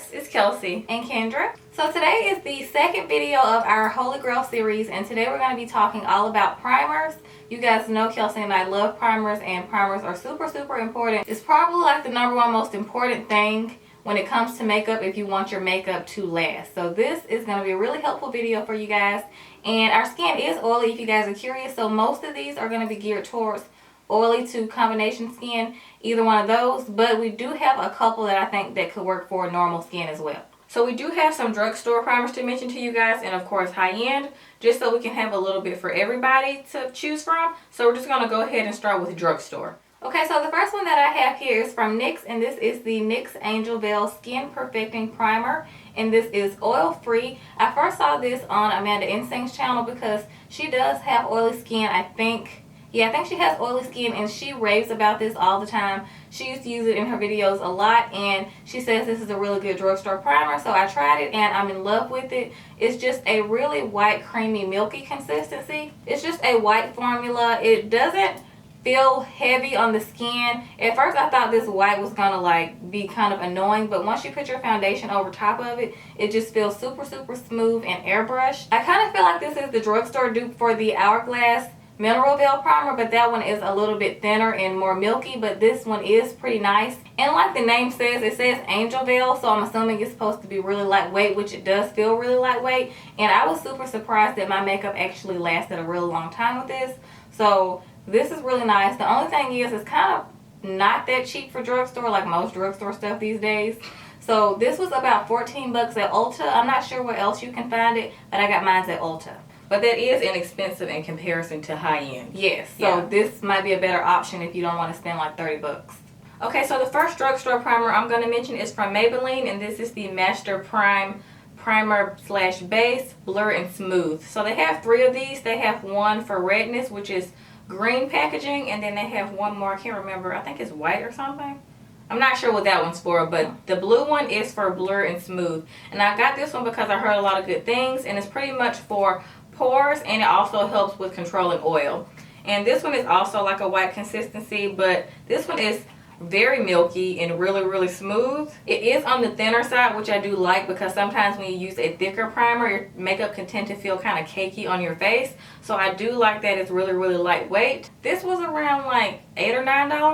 guys, it's Kelsey and Kendra. So today is the second video of our Holygrail series, and today we're going to be talking all about primers. You guys know Kelsey and I love primers, and primers are super important. It's probably like the #1 most important thing when it comes to makeup if you want your makeup to last. So this is going to be a really helpful video for you guys. And our skin is oily if you guys are curious, so most of these are going to be geared towards oily to combination skin, either one of those, but we do have a couple that I think that could work for normal skin as well. So we do have some drugstore primers to mention to you guys, and of course high-end, just so we can have a little bit for everybody to choose from. So we're just going to go ahead and start with drugstore. Okay, so the first one that I have here is from NYX, and this is the NYX Angel Veil Skin Perfecting Primer, and this is oil-free. I first saw this on Amanda Insting's channel because she does have oily skin, I think she has oily skin, and she raves about this all the time. She used to use it in her videos a lot, and she says this is a really good drugstore primer. So I tried it and I'm in love with it. It's just a really white, creamy, milky consistency. It's just a white formula. It doesn't feel heavy on the skin. At first I thought this white was gonna like be kind of annoying, but once you put your foundation over top of it, it just feels super smooth and airbrushed. I kind of feel like this is the drugstore dupe for the Hourglass Mineral Veil Primer, but that one is a little bit thinner and more milky, but this one is pretty nice. And like the name says, it says Angel Veil, so I'm assuming it's supposed to be really lightweight, which it does feel really lightweight. And I was super surprised that my makeup actually lasted a really long time with this. So this is really nice. The only thing is it's kind of not that cheap for drugstore, like most drugstore stuff these days. So this was about 14 bucks at Ulta. I'm not sure where else you can find it, but I got mine at Ulta. But that is inexpensive in comparison to high-end. Yes, so this might be a better option if you don't want to spend like 30 bucks. Okay, so the first drugstore primer I'm going to mention is from Maybelline, and this is the Master Prime Primer / Base Blur and Smooth. So they have 3 of these. They have one for redness, which is green packaging, and then they have one more, I can't remember, I think it's white or something. I'm not sure what that one's for, but the blue one is for Blur and Smooth. And I got this one because I heard a lot of good things, and it's pretty much for pores, and it also helps with controlling oil. And this one is also like a white consistency, but this one is very milky and really smooth. It is on the thinner side, which I do like, because sometimes when you use a thicker primer, your makeup can tend to feel kind of cakey on your face. So I do like that it's really lightweight. This was around like $8 or $9,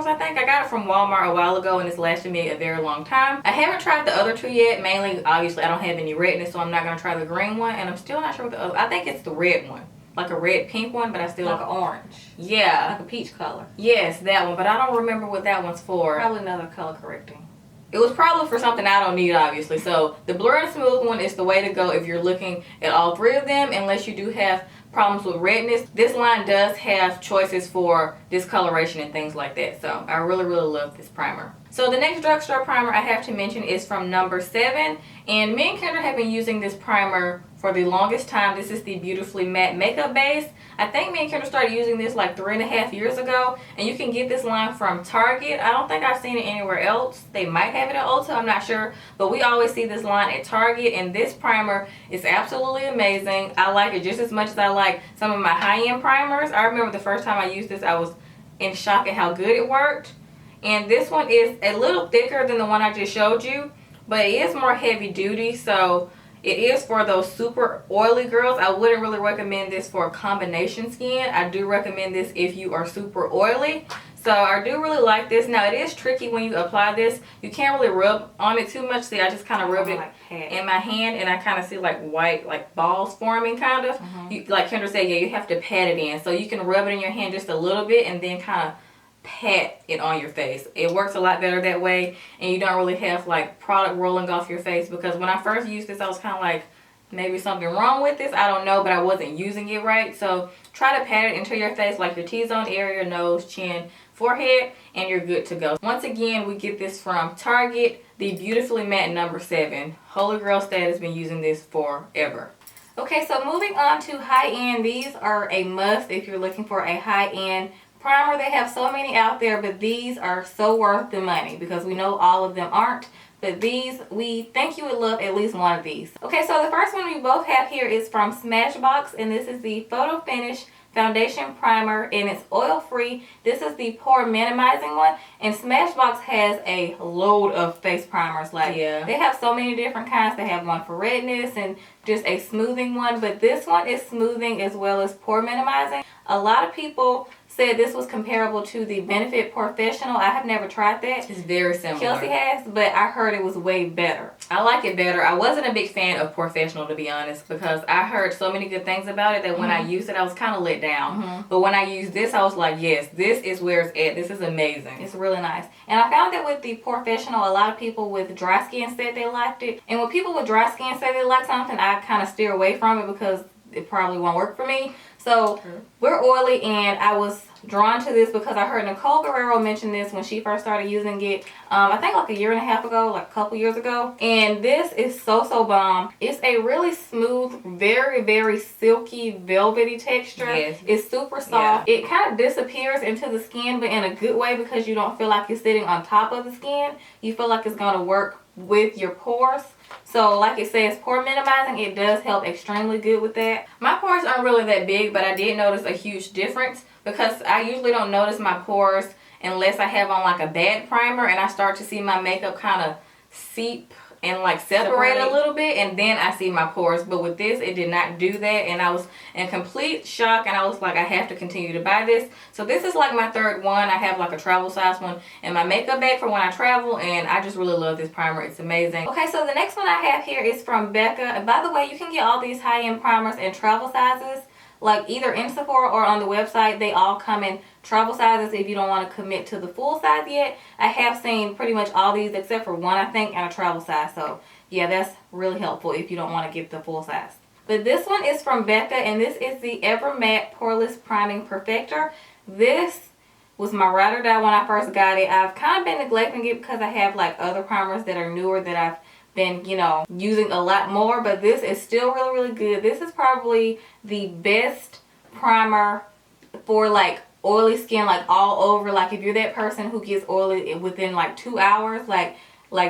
I think. I got it from Walmart a while ago, and it's lasted me a very long time. I haven't tried the other 2 yet. Mainly, obviously, I don't have any redness, so I'm not going to try the green one, and I'm still not sure what the other, I think it's the red one. Like a red pink one, but I still like an orange. Yeah. Like a peach color. Yes, that one, but I don't remember what that one's for. Probably another color correcting. It was probably for something I don't need, obviously. So the Blur and Smooth one is the way to go if you're looking at all 3 of them, unless you do have problems with redness. This line does have choices for discoloration and things like that. So I really love this primer. So the next drugstore primer I have to mention is from number 7, and me and Kendra have been using this primer for the longest time. This is the Beautifully Matte Makeup Base. I think me and Kendra started using this like 3.5 years ago, and you can get this line from Target. I don't think I've seen it anywhere else. They might have it at Ulta, I'm not sure, but we always see this line at Target, and this primer is absolutely amazing. I like it just as much as I like some of my high-end primers. I remember the first time I used this, I was in shock at how good it worked. And this one is a little thicker than the one I just showed you, but it is more heavy duty, so it is for those super oily girls. I wouldn't really recommend this for combination skin. I do recommend this if you are super oily. So I do really like this. Now it is tricky when you apply this. You can't really rub on it too much. See, I just kind of rub it in my hand, and I kind of see like white like balls forming kind of. You, like Kendra said, yeah, you have to pat it in. So you can rub it in your hand just a little bit and then kind of pat it on your face. It works a lot better that way, and you don't really have like product rolling off your face, because when I first used this I was kind of like, maybe something wrong with this, I don't know, but I wasn't using it right. So try to pat it into your face, like your T-zone area, nose, chin, forehead, and you're good to go. Once again, we get this from Target, the Beautifully Matte number 7. Holygrail Stat has been using this forever. Okay, so moving on to high-end. These are a must if you're looking for a high-end primer. They have so many out there, but these are so worth the money, because we know all of them aren't. But these, we think you would love at least one of these. Okay, so the first one we both have here is from Smashbox, and this is the Photo Finish foundation primer, and it's oil free. This is the pore minimizing one, and Smashbox has a load of face primers. Like, they have so many different kinds. They have one for redness and just a smoothing one, but this one is smoothing as well as pore minimizing. A lot of people said this was comparable to the Benefit Professional. I have never tried that. It's very similar. Chelsea has, but I heard it was way better. I like it better. I wasn't a big fan of Professional, to be honest, because I heard so many good things about it that when I used it, I was kind of let down. But when I used this, I was like, yes, this is where it's at. This is amazing. It's really nice. And I found that with the Professional, a lot of people with dry skin said they liked it. And when people with dry skin say they like something, I kind of steer away from it because it probably won't work for me. So we're oily, and I was drawn to this because I heard Nicole Guerrero mention this when she first started using it. I think like a year and a half ago, like a couple years ago. And this is so bomb. It's a really smooth, very silky, velvety texture. Yes. It's super soft. It kind of disappears into the skin, but in a good way, because you don't feel like you're sitting on top of the skin. You feel like it's going to work with your pores. So like it says, pore minimizing, it does help extremely good with that. My pores aren't really that big, but I did notice a huge difference because I usually don't notice my pores unless I have on like a bad primer and I start to see my makeup kind of seep and like separate a little bit, and then I see my pores. But with this, it did not do that, and I was in complete shock, and I was like, I have to continue to buy this. So this is like my third one. I have like a travel size one in my makeup bag for when I travel, and I just really love this primer. It's amazing. Okay, so the next one I have here is from Becca, and by the way, you can get all these high-end primers in travel sizes, like either in Sephora or on the website. They all come in travel sizes if you don't want to commit to the full size yet. I have seen pretty much all these except for one, I think, and a travel size. So yeah, that's really helpful if you don't want to get the full size. But this one is from Becca, and this is the Ever Matte Poreless Priming Perfector. This was my ride or die when I first got it. I've kind of been neglecting it because I have like other primers that are newer that I've been, you know, using a lot more, but this is still really good. This is probably the best primer for like oily skin, like all over. Like if you're that person who gets oily within like 2 hours, like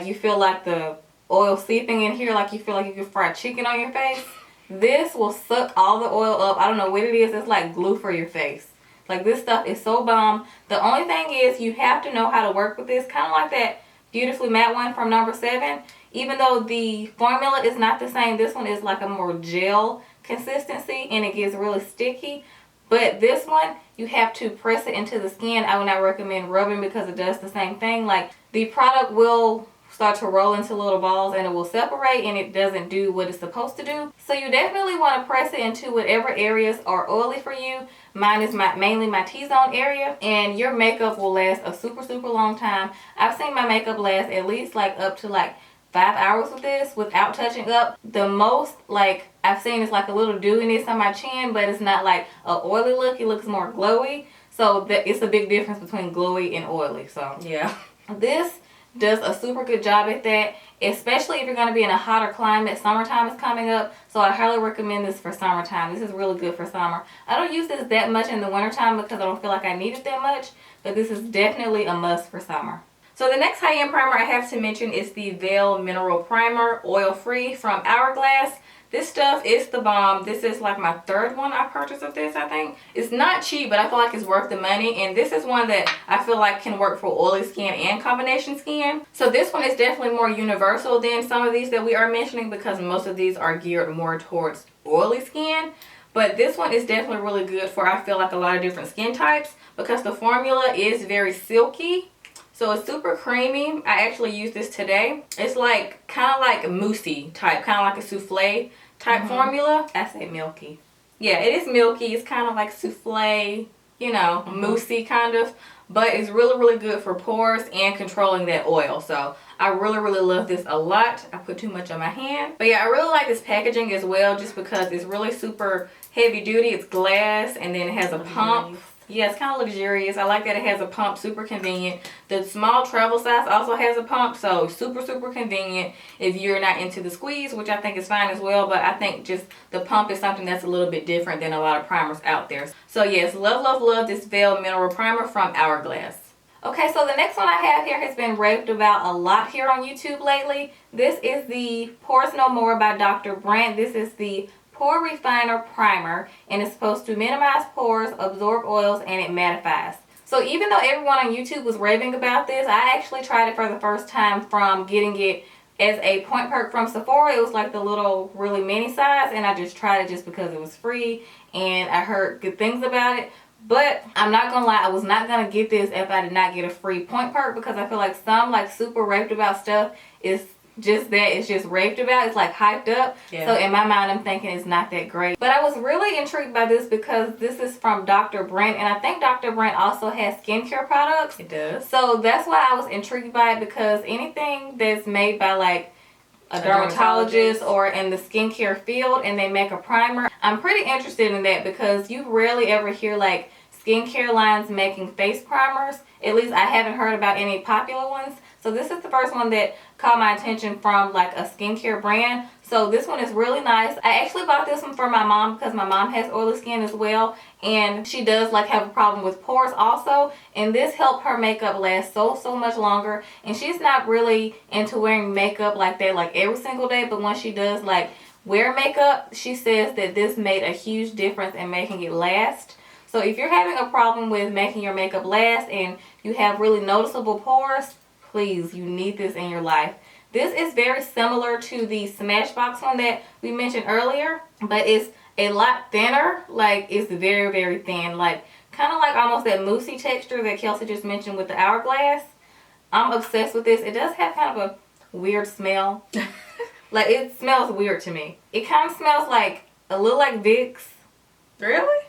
you feel like the oil seeping in here, like you feel like you could fry chicken on your face, this will suck all the oil up. I don't know what it is. It's like glue for your face. Like, this stuff is so bomb. The only thing is you have to know how to work with this, kind of like that Beautifully Matte one from number 7. Even though the formula is not the same, this one is like a more gel consistency and it gets really sticky. But this one, you have to press it into the skin. I would not recommend rubbing because it does the same thing. Like, the product will start to roll into little balls and it will separate and it doesn't do what it's supposed to do. So you definitely want to press it into whatever areas are oily for you. Mine is mainly my T-zone area, and your makeup will last a super long time. I've seen my makeup last at least like up to like 5 hours with this without touching up. The most like I've seen is like a little dewiness on my chin, but it's not like a oily look. It looks more glowy. So it's a big difference between glowy and oily. So yeah, this does a super good job at that, especially if you're going to be in a hotter climate. Summertime is coming up, so I highly recommend this for summertime. This is really good for summer. I don't use this that much in the wintertime because I don't feel like I need it that much, but this is definitely a must for summer. So the next high-end primer I have to mention is the Veil Mineral Primer, oil-free, from Hourglass. This stuff is the bomb. This is like my third one I purchased of this, I think. It's not cheap, but I feel like it's worth the money. And this is one that I feel like can work for oily skin and combination skin. So this one is definitely more universal than some of these that we are mentioning because most of these are geared more towards oily skin. But this one is definitely really good for, I feel like, a lot of different skin types because the formula is very silky. So it's super creamy. I actually used this today. It's like kind of like moussey type, kind of like a souffle type formula. I say milky. Yeah, it is milky. It's kind of like souffle, you know, moussey kind of. But it's really good for pores and controlling that oil. So I really love this a lot. I put too much on my hand. But yeah, I really like this packaging as well just because it's really super heavy duty. It's glass and then it has a pump. Yeah, it's kind of luxurious. I like that it has a pump, super convenient. The small travel size also has a pump, so super convenient if you're not into the squeeze, which I think is fine as well. But I think just the pump is something that's a little bit different than a lot of primers out there. So yes, love this Veil Mineral Primer from Hourglass. Okay, so the next one I have here has been raved about a lot here on YouTube lately. This is the Pores No More by Dr. Brandt. This is the Pore Refiner Primer, and it's supposed to minimize pores, absorb oils, and it mattifies. So even though everyone on YouTube was raving about this, I actually tried it for the first time from getting it as a point perk from Sephora. It was like the little really mini size, and I just tried it just because it was free and I heard good things about it. But I'm not gonna lie, I was not gonna get this if I did not get a free point perk, because I feel like some like super raved about stuff is just that, it's just raved about, it's like hyped up. Yeah. So in my mind I'm thinking it's not that great. But I was really intrigued by this because this is from Dr. Brandt, and I think Dr. Brandt also has skincare products. It does. So that's why I was intrigued by it, because anything that's made by like a dermatologist or in the skincare field and they make a primer, I'm pretty interested in that, because you rarely ever hear like skincare lines making face primers. At least I haven't heard about any popular ones. So this is the first one that caught my attention from like a skincare brand. So this one is really nice. I actually bought this one for my mom because my mom has oily skin as well, and she does like have a problem with pores also, and this helped her makeup last so much longer. And she's not really into wearing makeup like that like every single day, but when she does like wear makeup, she says that this made a huge difference in making it last. So if you're having a problem with making your makeup last and you have really noticeable pores, please, you need this in your life. This is very similar to the Smashbox one that we mentioned earlier, but it's a lot thinner. Like, it's very thin, like kind of like almost that moussey texture that Kelsey just mentioned with the Hourglass. I'm obsessed with this. It does have kind of a weird smell. Like, it smells weird to me. It kind of smells like a little like Vicks. Really?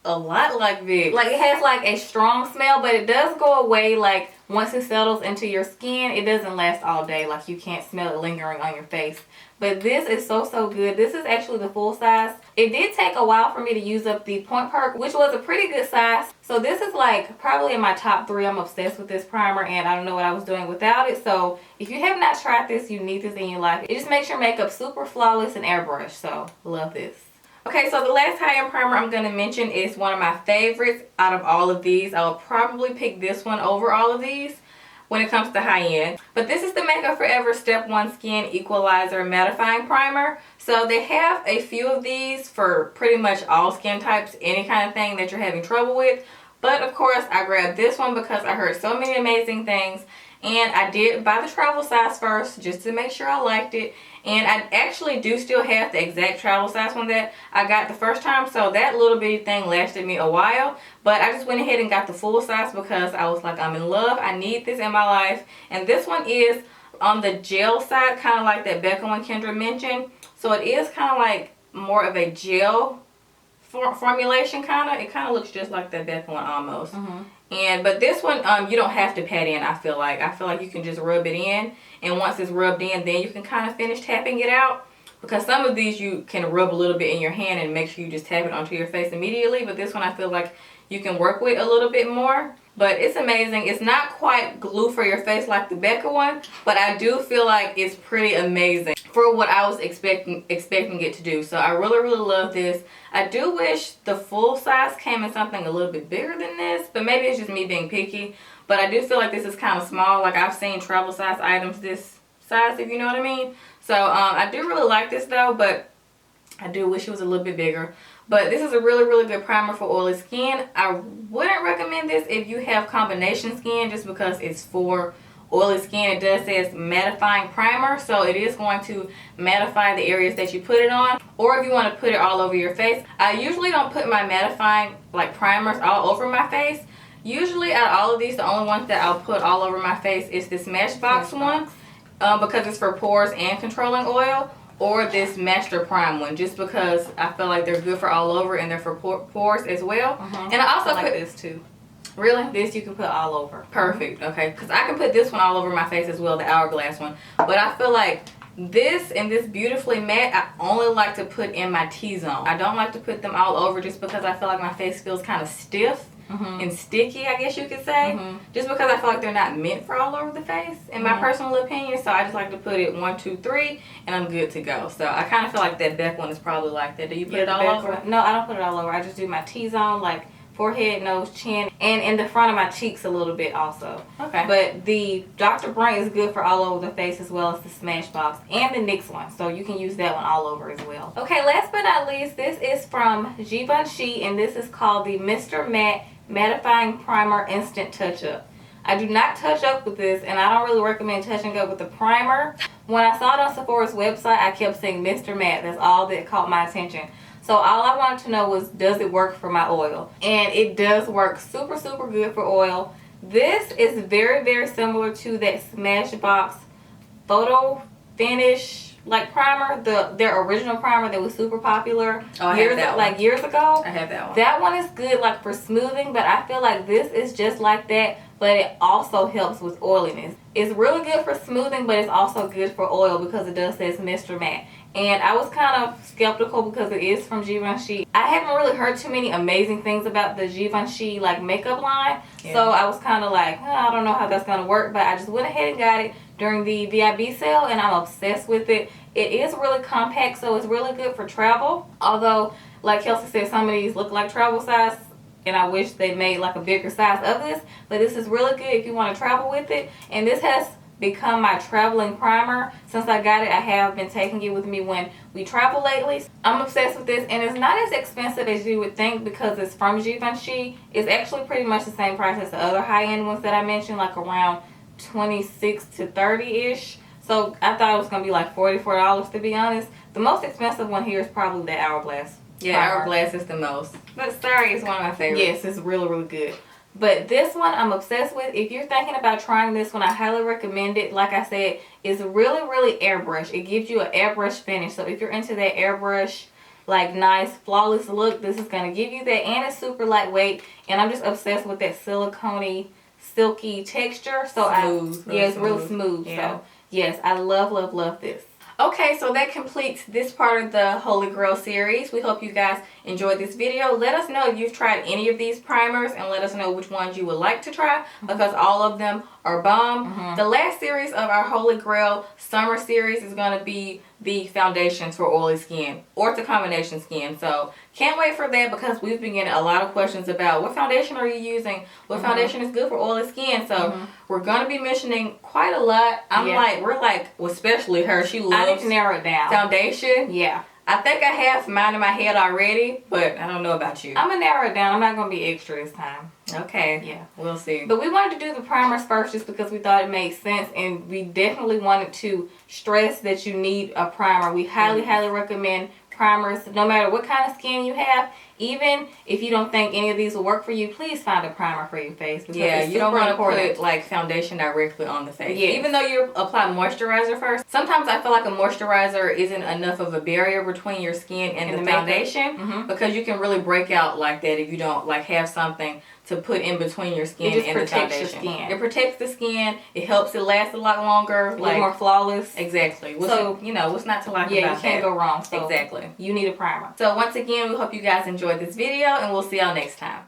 A lot like Vicks. Like, it has like a strong smell, but it does go away like once it settles into your skin. It doesn't last all day. Like, you can't smell it lingering on your face. But this is so good. This is actually the full size. It did take a while for me to use up the point perk, which was a pretty good size. So this is like probably in my top 3. I'm obsessed with this primer, and I don't know what I was doing without it. So if you have not tried this, you need this in your life. It just makes your makeup super flawless and airbrush. So love this. Okay, so the last high-end primer I'm going to mention is one of my favorites out of all of these. I will probably pick this one over all of these when it comes to high-end. But this is the Makeup Forever Step 1 Skin Equalizer Mattifying Primer. So they have a few of these for pretty much all skin types, any kind of thing that you're having trouble with. But of course, I grabbed this one because I heard so many amazing things. And I did buy the travel size first just to make sure I liked it. And I actually do still have the exact travel size one that I got the first time. So that little bitty thing lasted me a while. But I just went ahead and got the full size because I was like, I'm in love. I need this in my life. And this one is on the gel side, kind of like that Becca one Kendra mentioned. So it is kind of like more of a gel formulation kind of. It kind of looks just like that Becca one almost. But this one, you don't have to pat in, I feel like. You can just rub it in. And once it's rubbed in, then you can kind of finish tapping it out. Because some of these you can rub a little bit in your hand and make sure you just tap it onto your face immediately. But this one I feel like you can work with a little bit more. But it's amazing. It's not quite glue for your face like the Becca one. But I do feel like it's pretty amazing for what I was expecting it to do. So I really love this. I do wish the full size came in something a little bit bigger than this. But maybe it's just me being picky. But I do feel like this is kind of small. Like, I've seen travel size items this size, if you know what I mean. So I do really like this though. But I do wish it was a little bit bigger. But this is a really good primer for oily skin. I wouldn't recommend this if you have combination skin, just because it's for oily skin. It does say it's mattifying primer, so it is going to mattify the areas that you put it on. Or if you want to put it all over your face. I usually don't put my mattifying like primers all over my face. Usually out of all of these, the only ones that I'll put all over my face is this Smashbox one, because it's for pores and controlling oil. Or this Master Prime one, just because I feel like they're good for all over and they're for pores as well. And I also like put this too. Really? This you can put all over. Perfect. Okay, because I can put this one all over my face as well, the Hourglass one. But I feel like this and this Beautifully Matte, I only like to put in my T-zone. I don't like to put them all over just because I feel like my face feels kind of stiff and sticky, I guess you could say. Just because I feel like they're not meant for all over the face, in my personal opinion. So I just like to put it 1, 2, 3, and I'm good to go. So I kind of feel like that Becca one is probably like that. Do you put it all over? No, I don't put it all over. I just do my T-zone, like forehead, nose, chin, and in the front of my cheeks a little bit also. Okay. But the Dr. Brandt is good for all over the face as well as the Smashbox and the NYX one. So you can use that one all over as well. Okay, last but not least, this is from Givenchy, and this is called the Mr. Matte Mattifying Primer Instant Touch-Up. I do not touch up with this, and I don't really recommend touching up with the primer. When I saw it on Sephora's website, I kept saying Mr. Matte. That's all that caught my attention. So all I wanted to know was, does it work for my oil? And it does work super, super good for oil. This is very, very similar to that Smashbox Photo Finish like primer, their original primer that was super popular years ago. I have that one. That one is good like for smoothing, but I feel like this is just like that, but it also helps with oiliness. It's really good for smoothing, but it's also good for oil because it does say it's Mr. Matte. And I was kind of skeptical because it is from Givenchy. I haven't really heard too many amazing things about the Givenchy like makeup line. Yeah. So I was kind of like, I don't know how that's going to work, but I just went ahead and got it during the VIB sale, and I'm obsessed with it. It is really compact, so it's really good for travel. Although, like Kelsey said, some of these look like travel size, and I wish they made like a bigger size of this. But this is really good if you want to travel with it. And this has become my traveling primer. Since I got it, I have been taking it with me when we travel lately. I'm obsessed with this, and it's not as expensive as you would think because it's from Givenchy. It's actually pretty much the same price as the other high-end ones that I mentioned, like around $26 to $30-ish. So I thought it was going to be like $44 to be honest. The most expensive one here is probably the Hourglass. Yeah, Hourglass is the most. But sorry, it's one of my favorites. Yes, it's really, really good. But this one I'm obsessed with. If you're thinking about trying this one, I highly recommend it. Like I said, it's really, really airbrush. It gives you an airbrush finish. So if you're into that airbrush, like nice, flawless look, this is going to give you that. And it's super lightweight. And I'm just obsessed with that silicone-y, silky texture. So it's real smooth. Yeah. So yes, I love, love, love this. Okay, so that completes this part of the Holygrail series. We hope you guys enjoyed this video. Let us know if you've tried any of these primers and let us know which ones you would like to try because all of them are bomb. The last series of our Holygrail summer series is going to be the foundations for oily skin or the combination skin. So can't wait for that because we've been getting a lot of questions about what foundation are you using? What foundation is good for oily skin? So we're going to be mentioning quite a lot. We're like, well, especially her. She loves I need to narrow it down. Foundation. Yeah. I think I have mine in my head already, but I don't know about you. I'm going to narrow it down. I'm not going to be extra this time. Okay. Yeah. We'll see. But we wanted to do the primers first just because we thought it made sense, and we definitely wanted to stress that you need a primer. We highly, highly recommend primers no matter what kind of skin you have. Even if you don't think any of these will work for you, please find a primer for your face. Because you don't want to put like foundation directly on the face. Yes. Even though you apply moisturizer first, sometimes I feel like a moisturizer isn't enough of a barrier between your skin and the foundation because you can really break out like that if you don't like have something to put in between your skin and the foundation. It protects the skin. It helps it last a lot longer. A little more flawless. Exactly. So, what's not to like about that? Yeah, you can't go wrong. So exactly. You need a primer. So once again, we hope you guys enjoyed this video, and we'll see y'all next time.